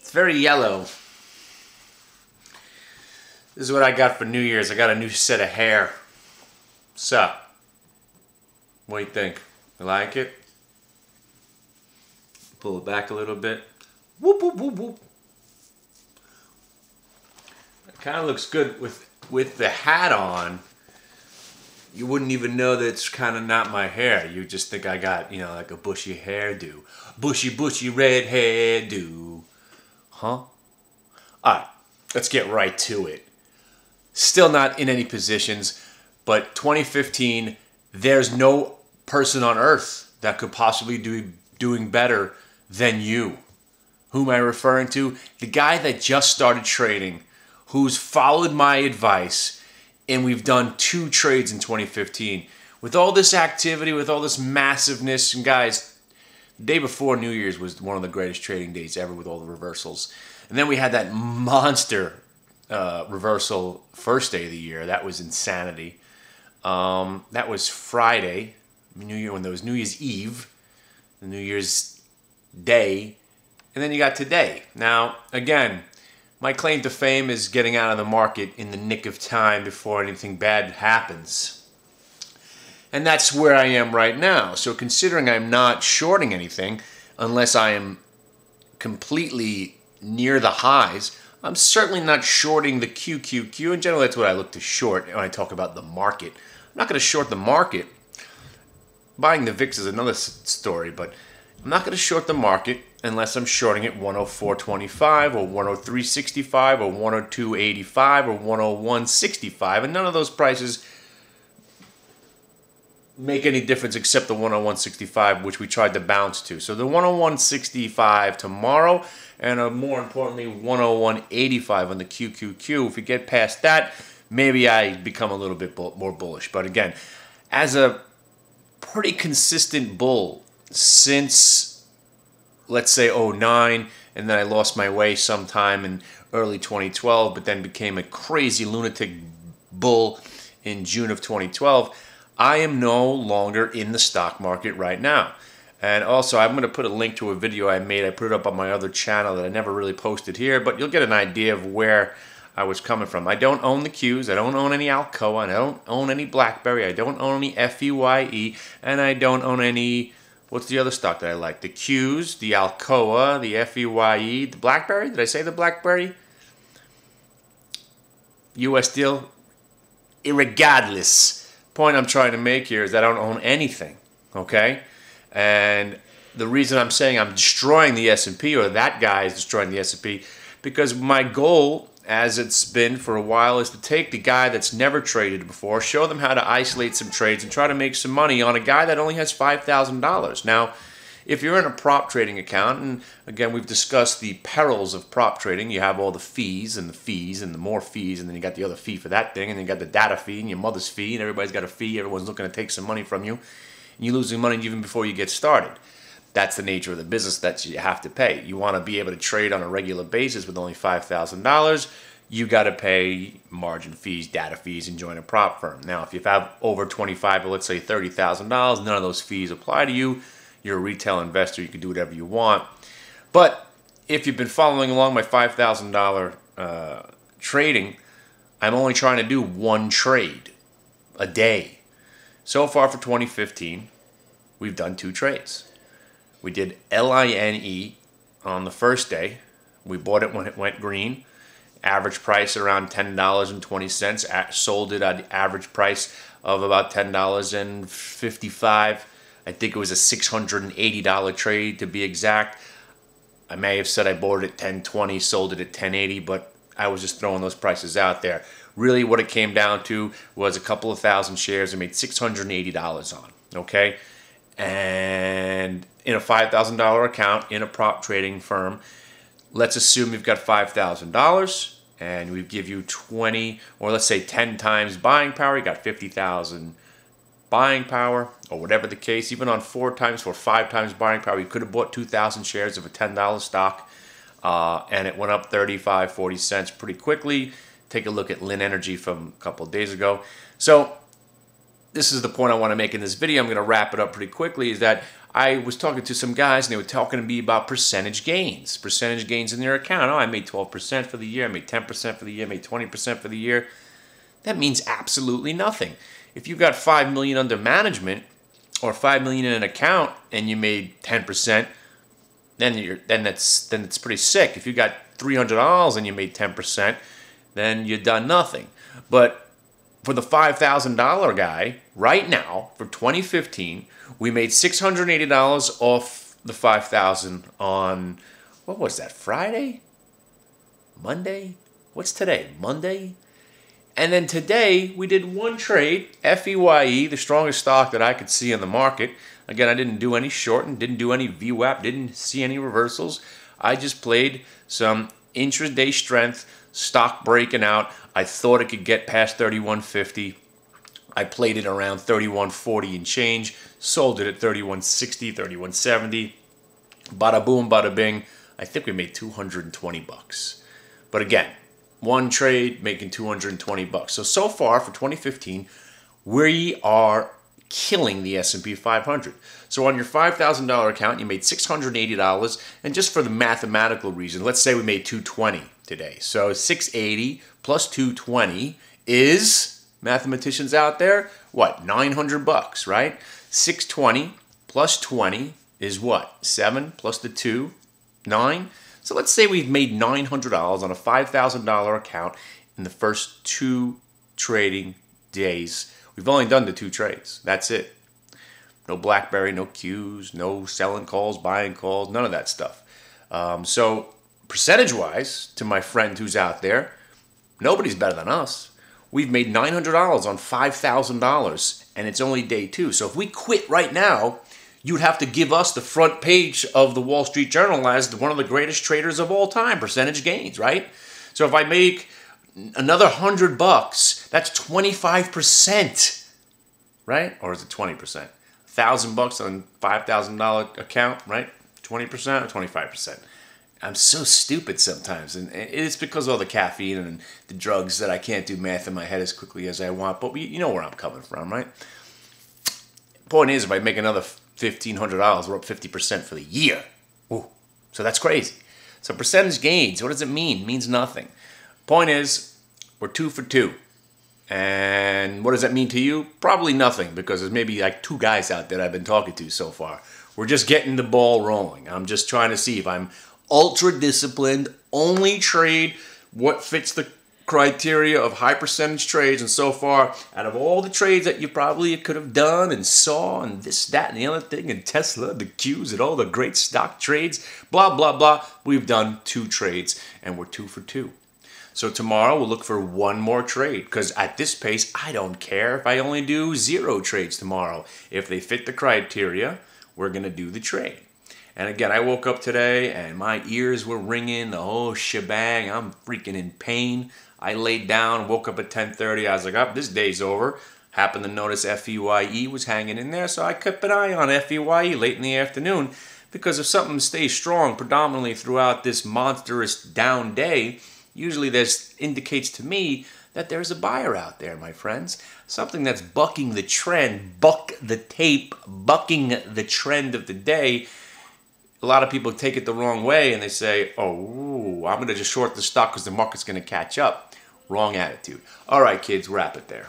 It's very yellow. This is what I got for New Year's. I got a new set of hair. Sup? What do you think? You like it? Pull it back a little bit. Whoop, whoop, whoop, whoop. It kind of looks good with the hat on. You wouldn't even know that it's kind of not my hair. You just think I got, you know, like a bushy hairdo. Bushy red hairdo. Huh? Alright, let's get right to it. Still not in any positions, but 2015, there's no person on earth that could possibly be doing better than you. Who am I referring to? The guy that just started trading, who's followed my advice, and we've done 2 trades in 2015. With all this activity, with all this massiveness, and guys, the day before New Year's was one of the greatest trading days ever with all the reversals. And then we had that monster reversal first day of the year. That was insanity. That was Friday, New Year, when there was New Year's Eve, the New Year's Day, and then you got today. Now, again, my claim to fame is getting out of the market in the nick of time before anything bad happens. And that's where I am right now. So considering I'm not shorting anything, unless I am completely near the highs, I'm certainly not shorting the QQQ. In general, that's what I look to short when I talk about the market. I'm not going to short the market. Buying the VIX is another story, but I'm not going to short the market unless I'm shorting at 104.25 or 103.65 or 102.85 or 101.65, and none of those prices make any difference except the 101.65, which we tried to bounce to. So the 101.65 tomorrow, and more importantly, 101.85 on the QQQ. If we get past that, maybe I become a little bit more bullish. But again, as a pretty consistent bull since, let's say, 09, and then I lost my way sometime in early 2012, but then became a crazy lunatic bull in June of 2012, I am no longer in the stock market right now. And also, I'm going to put a link to a video I made. I put it up on my other channel that I never really posted here, but you'll get an idea of where I was coming from. I don't own the Qs. I don't own any Alcoa. I don't own any BlackBerry. I don't own any FEYE. And I don't own any, what's the other stock that I like? The Qs, the Alcoa, the FEYE, the BlackBerry. Did I say the BlackBerry? US deal? Irregardless. Point I'm trying to make here is that I don't own anything, okay? And the reason I'm saying I'm destroying the S&P, or that guy is destroying the S&P, because my goal, as it's been for a while, is to take the guy that's never traded before, show them how to isolate some trades, and try to make some money on a guy that only has $5,000. Now, if you're in a prop trading account, and again, we've discussed the perils of prop trading. You have all the fees and the more fees, and then you got the other fee for that thing, and then you got the data fee and your mother's fee, and everybody's got a fee. Everyone's looking to take some money from you, and you're losing money even before you get started. That's the nature of the business that you have to pay. You want to be able to trade on a regular basis with only $5,000. You got to pay margin fees, data fees, and join a prop firm. Now, if you have over $25,000 or let's say $30,000, none of those fees apply to you. You're a retail investor. You can do whatever you want. But if you've been following along my $5,000 trading, I'm only trying to do 1 trade a day. So far for 2015, we've done 2 trades. We did LINE on the first day. We bought it when it went green. Average price around $10.20. Sold it at the average price of about $10.55. I think it was a $680 trade to be exact. I may have said I bought it at $10.20, sold it at $10.80, but I was just throwing those prices out there. Really what it came down to was a couple of thousand shares I made $680 on, okay? And in a $5,000 account in a prop trading firm, let's assume you've got $5,000 and we give you 20, or let's say 10 times buying power. You got 50,000 buying power, or whatever the case. Even on 4 times or 5 times buying power, you could have bought 2,000 shares of a $10 stock, and it went up 35, 40 cents pretty quickly. Take a look at Lynn Energy from a couple of days ago. So this is the point I want to make in this video. I'm going to wrap it up pretty quickly, is that I was talking to some guys, and they were talking to me about percentage gains in their account. Oh, I made 12% for the year, I made 10% for the year, I made 20% for the year. That means absolutely nothing. If you got $5 million under management or $5 million in an account and you made 10%, then it's pretty sick. If you got $300 and you made 10%, then you've done nothing. But for the $5,000 guy, right now for 2015, we made $680 off the $5,000 on, what was that, Friday? Monday? What's today? Monday? And then today, we did one trade, FEYE, the strongest stock that I could see in the market. Again, I didn't do any shorting, didn't do any VWAP, didn't see any reversals. I just played some intraday strength, stock breaking out. I thought it could get past 31.50. I played it around 31.40 and change, sold it at 31.60, 31.70. Bada boom, bada bing. I think we made 220 bucks. But again, one trade making 220 bucks. So far for 2015, we are killing the S&P 500. So on your $5,000 account, you made $680, and just for the mathematical reason, let's say we made 220 today. So 680 plus 220 is, mathematicians out there, what, 900 bucks, right? 620 plus 20 is what? 7 plus the 2, 9. So let's say we've made $900 on a $5,000 account in the first 2 trading days. We've only done the 2 trades. That's it. No BlackBerry, no Qs, no selling calls, buying calls, none of that stuff. So percentage-wise, to my friend who's out there, nobody's better than us. We've made $900 on $5,000, and it's only day 2. So if we quit right now, you'd have to give us the front page of the Wall Street Journal as one of the greatest traders of all time, percentage gains, right? So if I make another $100, that's 25%, right? Or is it 20%? $1,000 on $5,000 account, right? 20% or 25%? I'm so stupid sometimes, and it's because of all the caffeine and the drugs that I can't do math in my head as quickly as I want, but you know where I'm coming from, right? Point is, if I make another $1,500, we're up 50% for the year. Ooh, so that's crazy. So percentage gains, what does it mean? It means nothing. Point is, we're 2 for 2. And what does that mean to you? Probably nothing, because there's maybe like 2 guys out there I've been talking to so far. We're just getting the ball rolling. I'm just trying to see if I'm ultra disciplined, only trade what fits the criteria of high percentage trades, and so far, out of all the trades that you probably could have done and saw and this, that, and the other thing, and Tesla, the Qs, and all the great stock trades, blah, blah, blah, we've done 2 trades, and we're 2 for 2. So tomorrow, we'll look for 1 more trade, because at this pace, I don't care if I only do 0 trades tomorrow. If they fit the criteria, we're going to do the trade. And again, I woke up today, and my ears were ringing, the whole shebang. I'm freaking in pain. I laid down, woke up at 10:30. I was like, oh, this day's over. Happened to notice FEYE was hanging in there, so I kept an eye on FEYE late in the afternoon, because if something stays strong predominantly throughout this monstrous down day, usually this indicates to me that there's a buyer out there, my friends. Something that's bucking the trend, buck the tape, bucking the trend of the day. A lot of people take it the wrong way and they say, oh, I'm going to just short the stock because the market's going to catch up. Wrong attitude. All right, kids, wrap it there.